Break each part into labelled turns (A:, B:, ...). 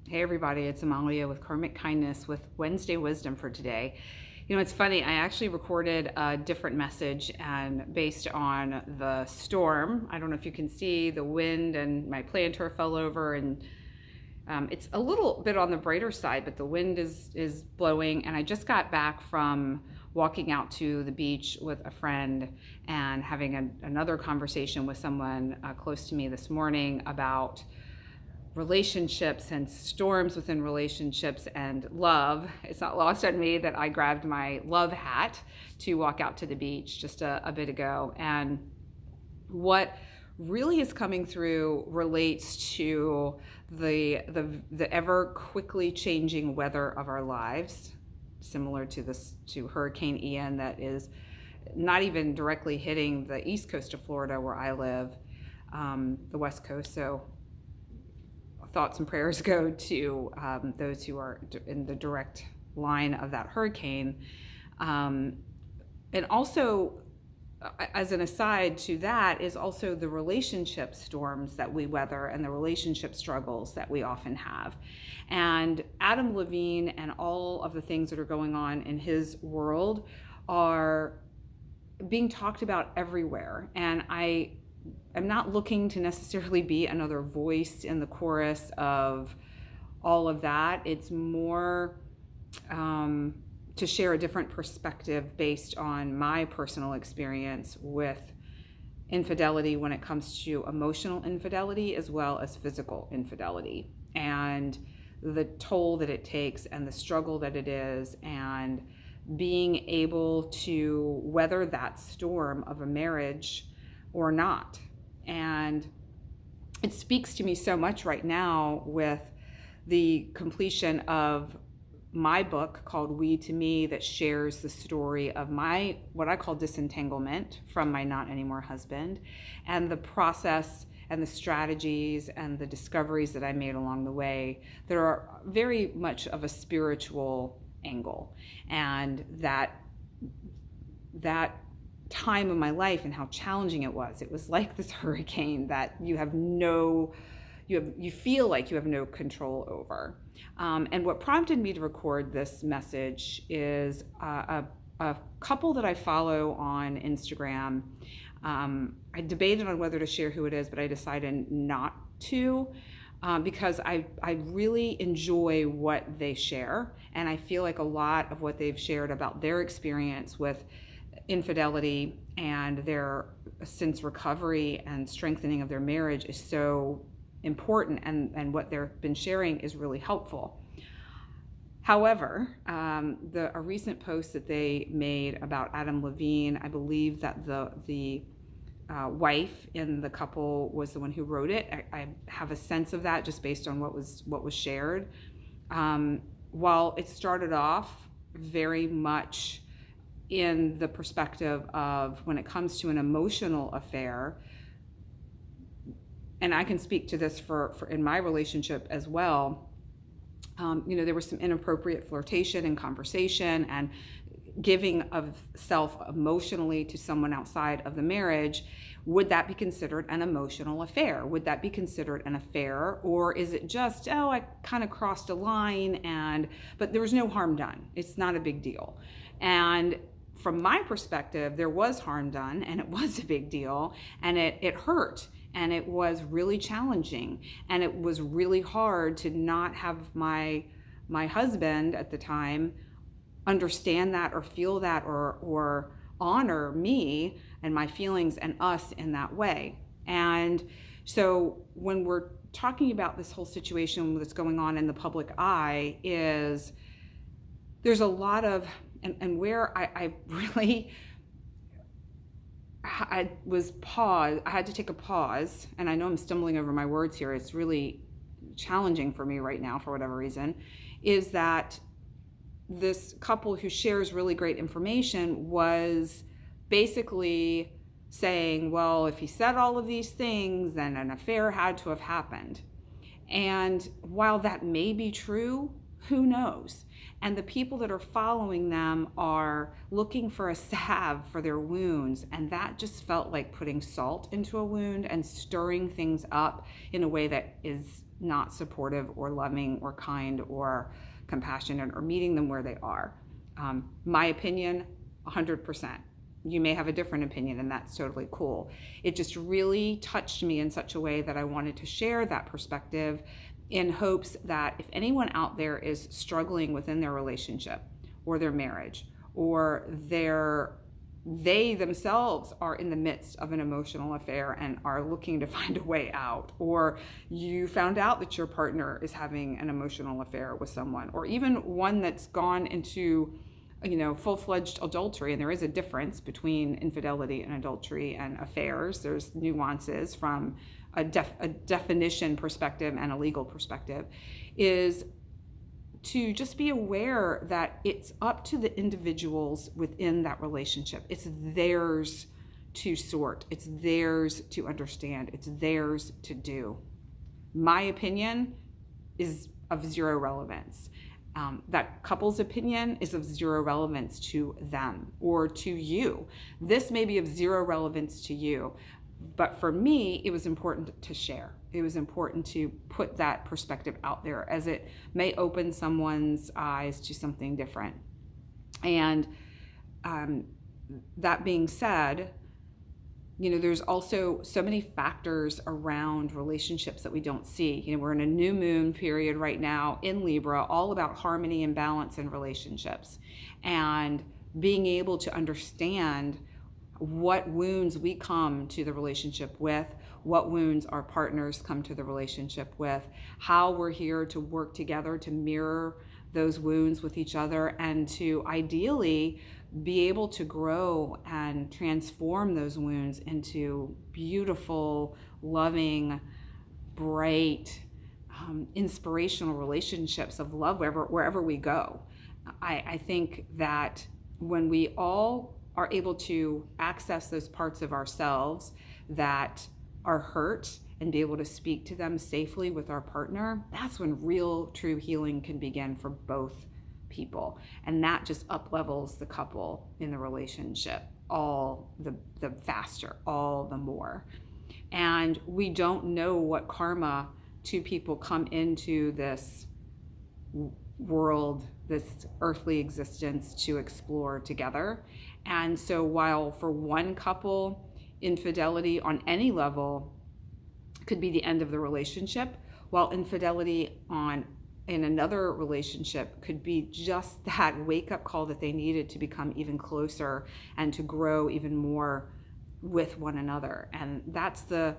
A: Hey everybody, it's Amalia with Karmic Kindness with Wednesday Wisdom for today. You know, it's funny, I actually recorded a different message and based on the storm, I don't know if you can see the wind and my planter fell over and it's a little bit on the brighter side, but the wind is blowing and I just got back from walking out to the beach with a friend and having another conversation with someone close to me this morning about relationships and storms within relationships and love. It's not lost on me that I grabbed my love hat to walk out to the beach just a bit ago. And what really is coming through relates to the ever quickly changing weather of our lives, similar to Hurricane Ian that is not even directly hitting the east coast of Florida where I live, the west coast. So thoughts and prayers go to those who are in the direct line of that hurricane. And also, as an aside to that, is also the relationship storms that we weather and the relationship struggles that we often have. And Adam Levine and all of the things that are going on in his world are being talked about everywhere. And I'm not looking to necessarily be another voice in the chorus of all of that. It's more to share a different perspective based on my personal experience with infidelity when it comes to emotional infidelity as well as physical infidelity and the toll that it takes and the struggle that it is and being able to weather that storm of a marriage or not. And it speaks to me so much right now with the completion of my book called We to Me that shares the story of my, what I call disentanglement from my not anymore husband and the process and the strategies and the discoveries that I made along the way that are very much of a spiritual angle. And that time of my life and how challenging it was. It was like this hurricane that you feel like you have no control over. And what prompted me to record this message is a couple that I follow on Instagram. I debated on whether to share who it is, but I decided not to. Because I really enjoy what they share. And I feel like a lot of what they've shared about their experience with infidelity and their since recovery and strengthening of their marriage is so important, and what they've been sharing is really helpful. However, a recent post that they made about Adam Levine, I believe that the wife in the couple was the one who wrote it. I have a sense of that just based on what was shared. While it started off very much in the perspective of when it comes to an emotional affair, and I can speak to this for in my relationship as well, there was some inappropriate flirtation and conversation and giving of self emotionally to someone outside of the marriage. Would that be considered an emotional affair? Would that be considered an affair? Or is it just, I kind of crossed a line but there was no harm done. It's not a big deal. And from my perspective, there was harm done and it was a big deal and it hurt and it was really challenging and it was really hard to not have my husband at the time understand that or feel that or honor me and my feelings and us in that way. And so when we're talking about this whole situation that's going on in the public eye, there's a lot of and where I really I had to take a pause, and I know I'm stumbling over my words here. It's really challenging for me right now for whatever reason, is that this couple who shares really great information was basically saying, well, if he said all of these things, then an affair had to have happened. And while that may be true, Who knows? And the people that are following them are looking for a salve for their wounds. And that just felt like putting salt into a wound and stirring things up in a way that is not supportive or loving or kind or compassionate or meeting them where they are. My opinion, 100%. You may have a different opinion, and that's totally cool. It just really touched me in such a way that I wanted to share that perspective in hopes that if anyone out there is struggling within their relationship or their marriage, or they themselves are in the midst of an emotional affair and are looking to find a way out, or you found out that your partner is having an emotional affair with someone, or even one that's gone into full-fledged adultery, and there is a difference between infidelity and adultery and affairs. There's nuances from a definition perspective and a legal perspective, is to just be aware that it's up to the individuals within that relationship. It's theirs to sort. It's theirs to understand. It's theirs to do. My opinion is of zero relevance. That couple's opinion is of zero relevance to them or to you. This may be of zero relevance to you, but for me, it was important to share. It was important to put that perspective out there, as it may open someone's eyes to something different. And that being said, there's also so many factors around relationships that we don't see. We're in a new moon period right now in Libra, all about harmony and balance in relationships, and being able to understand what wounds we come to the relationship with, what wounds our partners come to the relationship with, how we're here to work together to mirror those wounds with each other, and to ideally be able to grow and transform those wounds into beautiful, loving, bright, inspirational relationships of love wherever we go. I think that when we all are able to access those parts of ourselves that are hurt and be able to speak to them safely with our partner, that's when real, true healing can begin for both people. And that just up levels the couple in the relationship all the faster, all the more. And we don't know what karma two people come into this world, this earthly existence, to explore together. And so while for one couple, infidelity on any level could be the end of the relationship, while infidelity in another relationship could be just that wake-up call that they needed to become even closer and to grow even more with one another. And that's the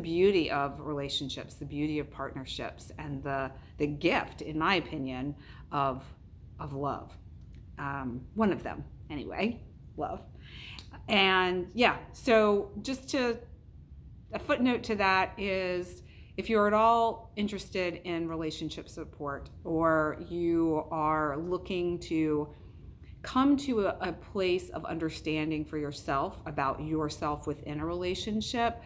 A: beauty of relationships, the beauty of partnerships, and the gift, in my opinion, of love. One of them, anyway, love. And yeah, so a footnote to that is, if you're at all interested in relationship support, or you are looking to come to a place of understanding for yourself about yourself within a relationship,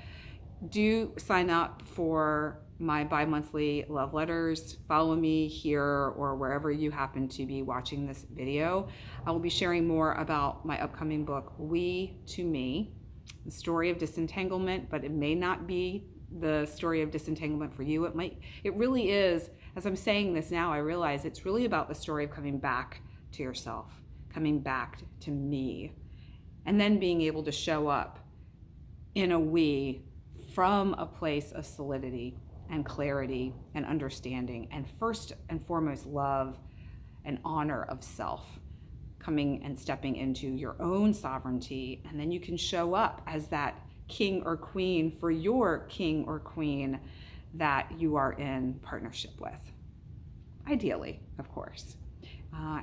A: do sign up for my bi-monthly love letters. Follow me here or wherever you happen to be watching this video. I will be sharing more about my upcoming book, We to Me, the story of disentanglement, but it may not be the story of disentanglement for you. It really is, as I'm saying this now, I realize it's really about the story of coming back to yourself, coming back to me, and then being able to show up in a we from a place of solidity and clarity and understanding, and first and foremost, love and honor of self, coming and stepping into your own sovereignty. And then you can show up as that king or queen for your king or queen that you are in partnership with, ideally, of course,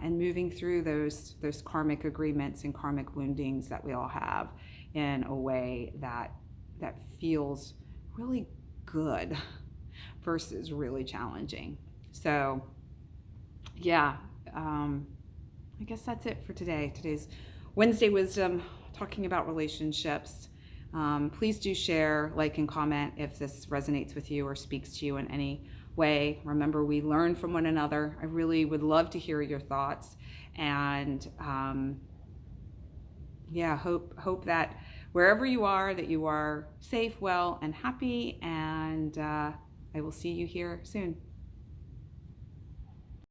A: and moving through those karmic agreements and karmic woundings that we all have in a way that feels really good versus really challenging. So yeah, I guess that's it for today. Today's Wednesday Wisdom, talking about relationships. Please do share, like, and comment if this resonates with you or speaks to you in any way. Remember, we learn from one another. I really would love to hear your thoughts, and yeah, hope that wherever you are, that you are safe, well, and happy, and I will see you here soon.